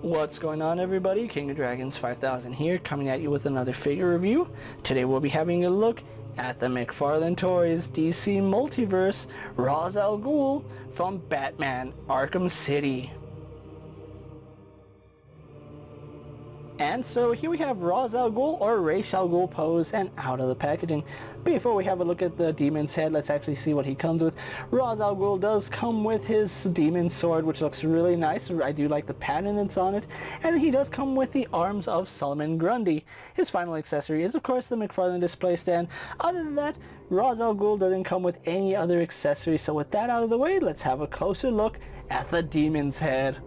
What's going on, everybody? King of Dragons 5000 here, coming at you with another figure review. Today we'll be having a look at the McFarlane Toys DC Multiverse Ra's al Ghul from Batman Arkham City. And so here we have Ra's al Ghul, or Ra's al Ghul pose, and out of the packaging. Before we have a look at the demon's head, let's actually see what he comes with. Ra's al Ghul does come with his demon sword, which looks really nice. I do like the pattern that's on it. And he does come with the arms of Solomon Grundy. His final accessory is, of course, the McFarlane display stand. Other than that, Ra's al Ghul doesn't come with any other accessories. So with that out of the way, let's have a closer look at the demon's head.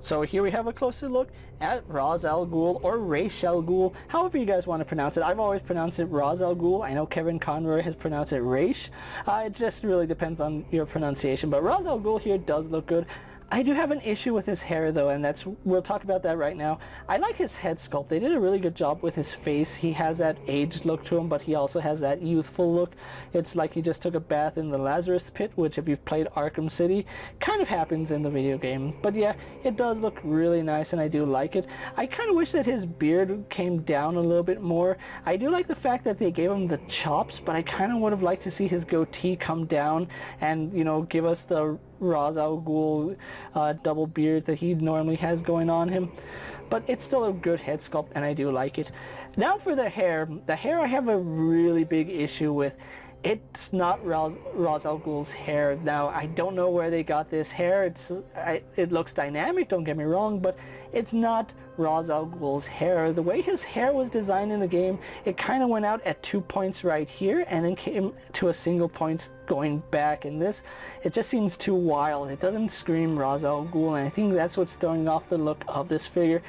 So here we have a closer look at Ra's al Ghul, or Ra's al Ghul, however you guys want to pronounce it. I've always pronounced it Ra's al Ghul. I know Kevin Conroy has pronounced it Ra's. It just really depends on your pronunciation, but Ra's al Ghul here does look good. I do have an issue with his hair though, and we'll talk about that right now. I like his head sculpt. They did a really good job with his face. He has that aged look to him, but he also has that youthful look. It's like he just took a bath in the Lazarus pit, which if you've played Arkham City, kind of happens in the video game. But yeah, it does look really nice and I do like it. I kind of wish that his beard came down a little bit more. I do like the fact that they gave him the chops, but I kind of would have liked to see his goatee come down and, you know, give us the Ra's al Ghul double beard that he normally has going on him. But it's still a good head sculpt and I do like it. Now for the hair I have a really big issue with. It's not Ra's al Ghul's hair. Now, I don't know where they got this hair. It looks dynamic, don't get me wrong, but it's not Ra's al Ghul's hair. The way his hair was designed in the game, it kind of went out at 2 points right here and then came to a single point going back. And this, it just seems too wild. It doesn't scream Ra's al Ghul, and I think that's what's throwing off the look of this figure.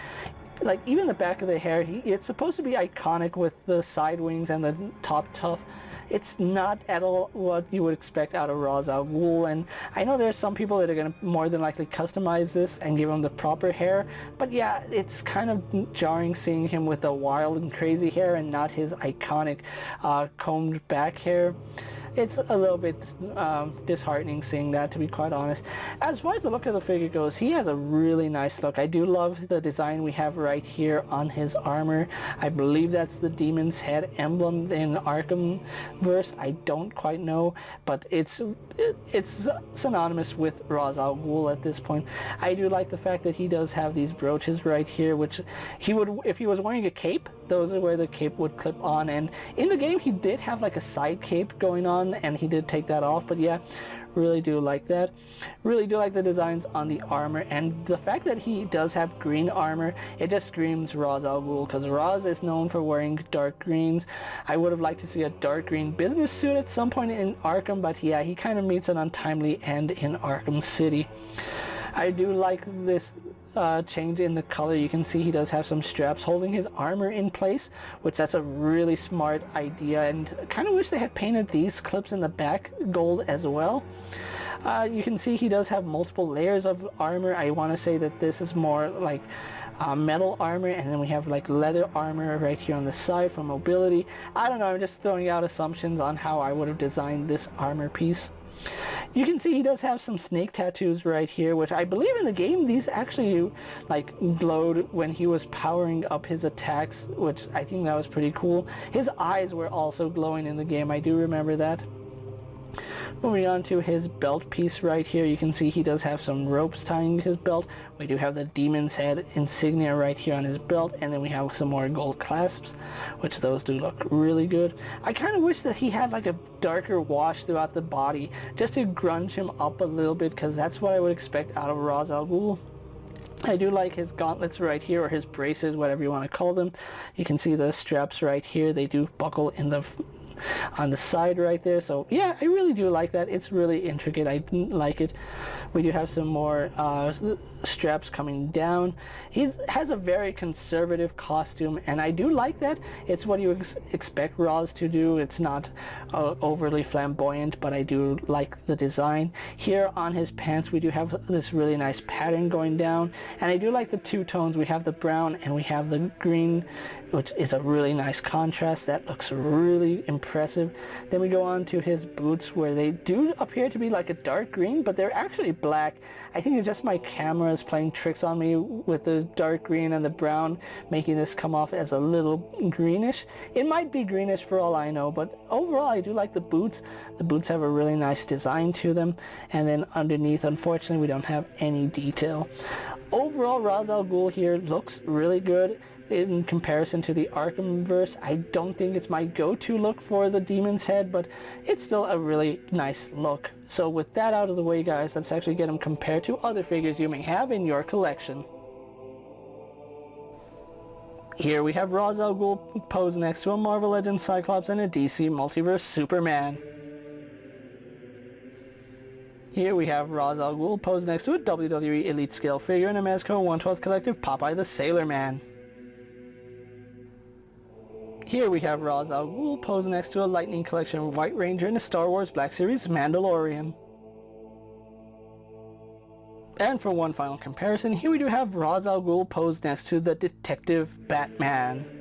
Like, even the back of the hair, it's supposed to be iconic with the side wings and the top tuft. It's not at all what you would expect out of Ra's al Ghul, and I know there's some people that are going to more than likely customize this and give him the proper hair, but yeah, it's kind of jarring seeing him with the wild and crazy hair and not his iconic combed back hair. It's a little bit disheartening seeing that, to be quite honest. As far as the look of the figure goes, he has a really nice look. I do love the design we have right here on his armor. I believe that's the demon's head emblem in Arkhamverse. I don't quite know, but it's synonymous with Ra's al Ghul at this point. I do like the fact that he does have these brooches right here, which he would, if he was wearing a cape, those are where the cape would clip on, and in the game he did have like a side cape going on, and he did take that off. But yeah, really do like that. Really do like the designs on the armor, and the fact that he does have green armor, it just screams Ra's al Ghul, because Ra's is known for wearing dark greens. I would have liked to see a dark green business suit at some point in Arkham, but yeah, he kind of meets an untimely end in Arkham City. I do like this change in the color. You can see he does have some straps holding his armor in place, which that's a really smart idea, and kind of wish they had painted these clips in the back gold as well. You can see he does have multiple layers of armor. I want to say that this is more like metal armor, and then we have like leather armor right here on the side for mobility. I don't know, I'm just throwing out assumptions on how I would have designed this armor piece. You can see he does have some snake tattoos right here, which I believe in the game these actually like glowed when he was powering up his attacks, which I think that was pretty cool. His eyes were also glowing in the game, I do remember that. Moving on to his belt piece right here, you can see he does have some ropes tying his belt. We do have the demon's head insignia right here on his belt, and then we have some more gold clasps, which those do look really good. I kind of wish that he had like a darker wash throughout the body, just to grunge him up a little bit, because that's what I would expect out of Ra's al Ghul. I do like his gauntlets right here, or his braces, whatever you want to call them. You can see the straps right here, they do buckle in the on the side right there. So yeah, I really do like that. It's really intricate. I like it. We do have some more straps coming down. He has a very conservative costume, and I do like that. It's what you expect Ra's to do. It's not overly flamboyant, but I do like the design. Here on his pants we do have this really nice pattern going down, and I do like the two tones. We have the brown and we have the green, which is a really nice contrast. That looks really impressive impressive. Then we go on to his boots, where they do appear to be like a dark green, but they're actually black. I think it's just my camera is playing tricks on me with the dark green and the brown, making this come off as a little greenish. It might be greenish for all I know, but overall I do like the boots. The boots have a really nice design to them, and then underneath, unfortunately, we don't have any detail. Overall, Ra's al Ghul here looks really good in comparison to the Arkhamverse. I don't think it's my go-to look for the Demon's Head, but it's still a really nice look. So with that out of the way, guys, let's actually get them compared to other figures you may have in your collection. Here we have Ra's al Ghul posed next to a Marvel Legends Cyclops and a DC Multiverse Superman. Here we have Ra's al Ghul posed next to a WWE Elite Scale figure and a Mezco 1/12 Collective Popeye the Sailor Man. Here we have Ra's al Ghul posed next to a Lightning Collection White Ranger and a Star Wars Black Series Mandalorian. And for one final comparison, here we do have Ra's al Ghul posed next to the Detective Batman.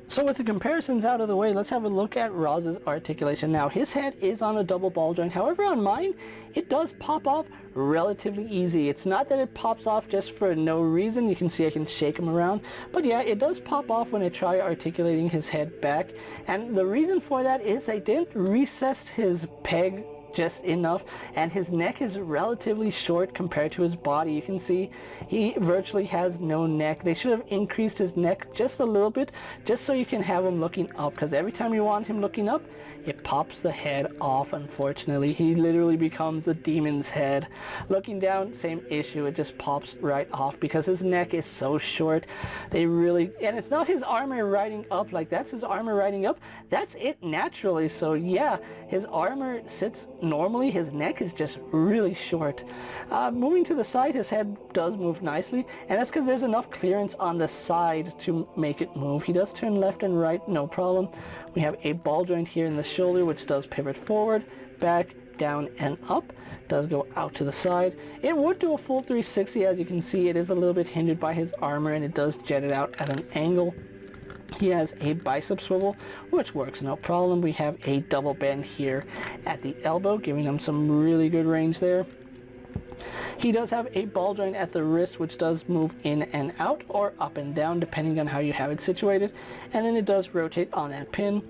So with the comparisons out of the way, let's have a look at Raz's articulation. Now, his head is on a double ball joint. However, on mine, it does pop off relatively easy. It's not that it pops off just for no reason. You can see I can shake him around. But yeah, it does pop off when I try articulating his head back. And the reason for that is I didn't recess his peg just enough, and his neck is relatively short compared to his body. You can see he virtually has no neck. They should have increased his neck just a little bit, just so you can have him looking up, because every time you want him looking up, it pops the head off. Unfortunately, he literally becomes a demon's head. Looking down, same issue, it just pops right off because his neck is so short. They really, and it's not his armor riding up, like that's his armor riding up, that's it naturally. So yeah, his armor sits normally, his neck is just really short. Moving to the side, his head does move nicely, and that's because there's enough clearance on the side to make it move. He does turn left and right, no problem. We have a ball joint here in the shoulder, which does pivot forward, back, down, and up. Does go out to the side. It would do a full 360. As you can see, it is a little bit hindered by his armor, and it does jet it out at an angle. He has a bicep swivel, which works no problem. We have a double bend here at the elbow, giving him some really good range there. He does have a ball joint at the wrist, which does move in and out or up and down depending on how you have it situated, and then it does rotate on that pin.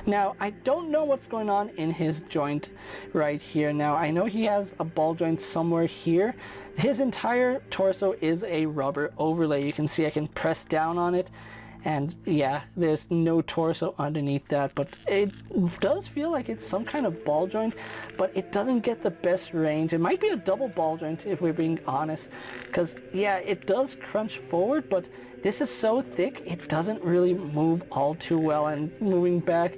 Now, I don't know what's going on in his joint right here. Now, I know he has a ball joint somewhere here. His entire torso is a rubber overlay. You can see I can press down on it, and yeah, there's no torso underneath that, but it does feel like it's some kind of ball joint, but it doesn't get the best range. It might be a double ball joint if we're being honest, because yeah, it does crunch forward, but this is so thick it doesn't really move all too well, and moving back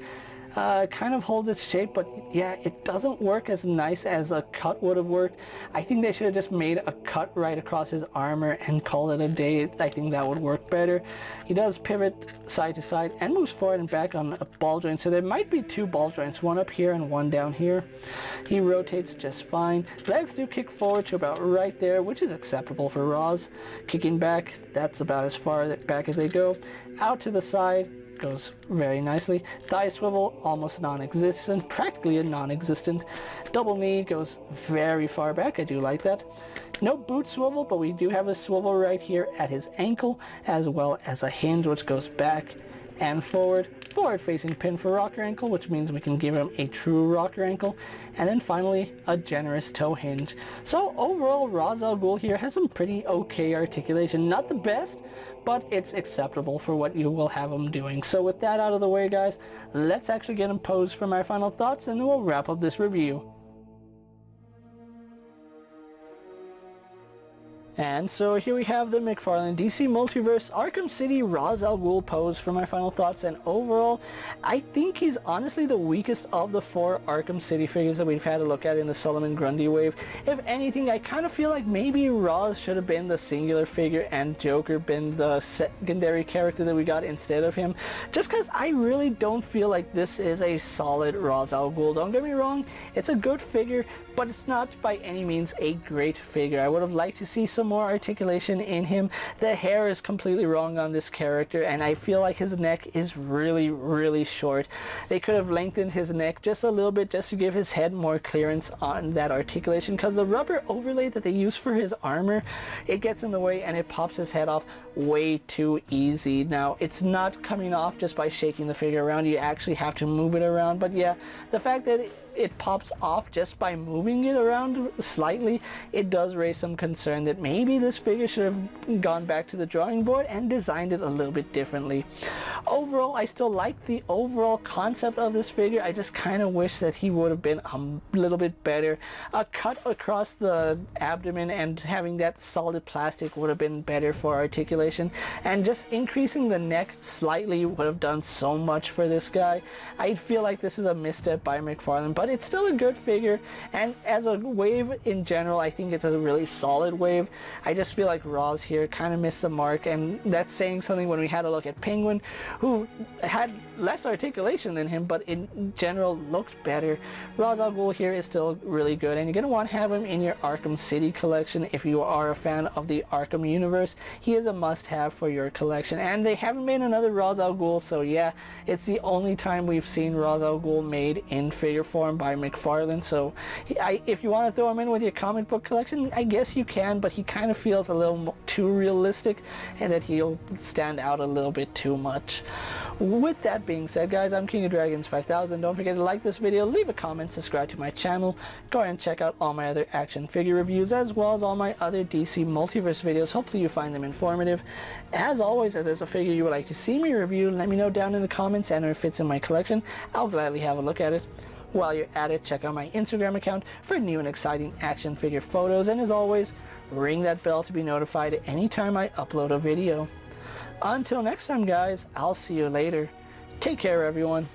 kind of holds its shape, but yeah, it doesn't work as nice as a cut would have worked. I think they should have just made a cut right across his armor and called it a day. I think that would work better. He does pivot side to side and moves forward and back on a ball joint, so there might be two ball joints, one up here and one down here. He rotates just fine. Legs do kick forward to about right there, which is acceptable for Ra's. Kicking back, that's about as far back as they go. Out to the side, goes very nicely. Thigh swivel, almost non-existent, practically a non-existent. Double knee goes very far back, I do like that. No boot swivel, but we do have a swivel right here at his ankle, as well as a hinge which goes back and forward. Forward facing pin for rocker ankle, which means we can give him a true rocker ankle. And then finally, a generous toe hinge. So overall, Ra's al Ghul here has some pretty okay articulation. Not the best, but it's acceptable for what you will have him doing. So with that out of the way, guys, let's actually get him posed for my final thoughts, and then we'll wrap up this review. And so here we have the McFarlane DC Multiverse Arkham City Ra's al Ghul pose for my final thoughts, and overall, I think he's honestly the weakest of the four Arkham City figures that we've had a look at in the Solomon Grundy wave. If anything, I kind of feel like maybe Ra's should have been the singular figure and Joker been the secondary character that we got instead of him, just because I really don't feel like this is a solid Ra's al Ghul. Don't get me wrong, it's a good figure, but it's not by any means a great figure. I would have liked to see some more articulation in him. The hair is completely wrong on this character, and I feel like his neck is really short. They could have lengthened his neck just a little bit just to give his head more clearance on that articulation, because the rubber overlay that they use for his armor, it gets in the way and it pops his head off way too easy. Now, it's not coming off just by shaking the figure around. You actually have to move it around, but yeah, the fact that it pops off just by moving it around slightly, it does raise some concern that maybe this figure should have gone back to the drawing board and designed it a little bit differently. Overall, I still like the overall concept of this figure. I just kind of wish that he would have been a little bit better. A cut across the abdomen and having that solid plastic would have been better for articulation, and just increasing the neck slightly would have done so much for this guy. I feel like this is a misstep by McFarlane, but it's still a good figure, and as a wave in general, I think it's a really solid wave. I just feel like Roz here kind of missed the mark, and that's saying something when we had a look at Penguin, who had less articulation than him, but in general looked better. Ra's al Ghul here is still really good, and you're going to want to have him in your Arkham City collection if you are a fan of the Arkham universe. He is a must-have for your collection, and they haven't made another Ra's al Ghul, so yeah, it's the only time we've seen Ra's al Ghul made in figure form by McFarlane, so if you want to throw him in with your comic book collection, I guess you can, but he kind of feels a little too realistic, and that he'll stand out a little bit too much. With that being said, guys, I'm King of Dragons 5000. Don't forget to like this video, leave a comment, subscribe to my channel, go ahead and check out all my other action figure reviews, as well as all my other DC Multiverse videos. Hopefully you find them informative. As always, if there's a figure you would like to see me review, let me know down in the comments, and if it fits in my collection, I'll gladly have a look at it. While you're at it, check out my Instagram account for new and exciting action figure photos, and as always, ring that bell to be notified anytime I upload a video. Until next time, guys, I'll see you later. Take care, everyone.